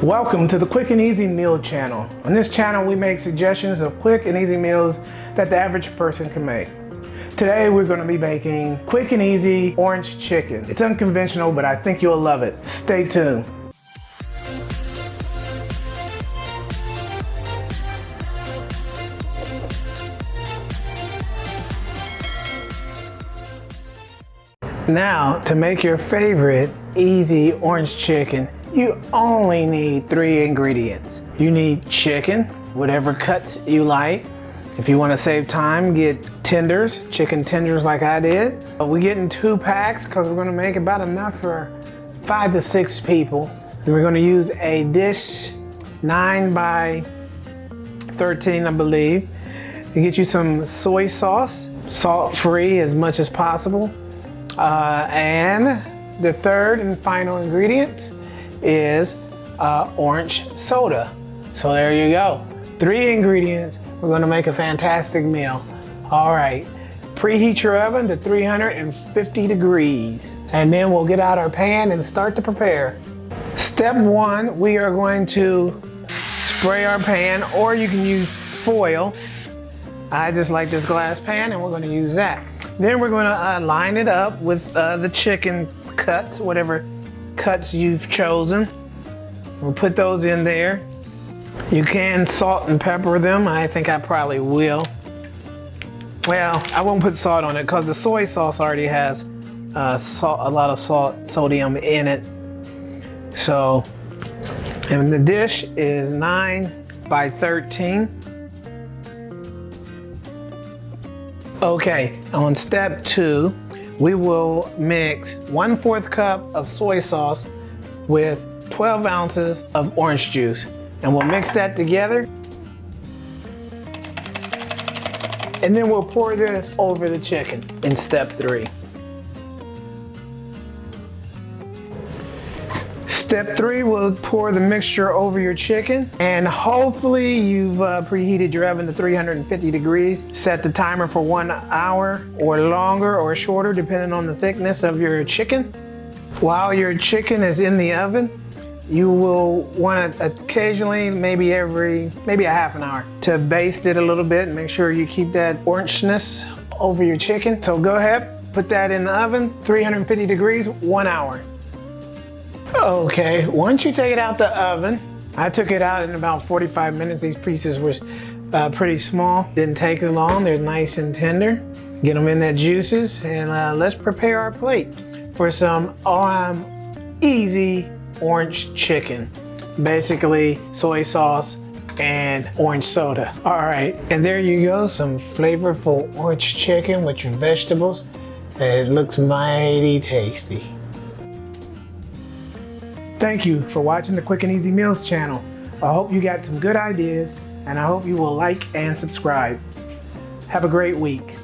Welcome to the Quick and Easy Meal channel. On this channel we make suggestions of quick and easy meals that the average person can make. Today we're going to be making quick and easy orange chicken. It's unconventional, but I think you'll love it. Stay tuned. Now, to make your favorite easy orange chicken, you only need 3 ingredients. You need chicken, whatever cuts you like. If you want to save time, get tenders, chicken tenders like I did. We're getting 2 packs because we're going to make about enough for 5 to 6 people. And we're going to use a dish 9 by 13, I believe. You get you some soy sauce, salt-free as much as possible. And the third and final ingredient is orange soda. So there you go. 3 ingredients. We're going to make a fantastic meal. All right, preheat your oven to 350 degrees. And then we'll get out our pan and start to prepare. Step 1, we are going to spray our pan, or you can use foil. I just like this glass pan and we're going to use that. Then we're going to line it up with the chicken cuts, whatever cuts you've chosen. We'll put those in there. You can salt and pepper them. I think I probably will. Well, I won't put salt on it because the soy sauce already has a lot of sodium in it. So, and the dish is 9 by 13. Okay, on step 2, we will mix 1/4 cup of soy sauce with 12 ounces of orange juice. And we'll mix that together. And then we'll pour this over the chicken in step 3. Step 3, we'll pour the mixture over your chicken, and hopefully you've preheated your oven to 350 degrees. Set the timer for 1 hour or longer or shorter, depending on the thickness of your chicken. While your chicken is in the oven, you will want to occasionally, maybe a half an hour, to baste it a little bit and make sure you keep that orangeness over your chicken. So go ahead, put that in the oven, 350 degrees, 1 hour. Okay, once you take it out the oven, I took it out in about 45 minutes. These pieces were pretty small. Didn't take as long. They're nice and tender. Get them in their juices, and let's prepare our plate for some easy orange chicken. Basically, soy sauce and orange soda. All right, and there you go, some flavorful orange chicken with your vegetables. It looks mighty tasty. Thank you for watching the Quick and Easy Meals channel. I hope you got some good ideas, and I hope you will like and subscribe. Have a great week.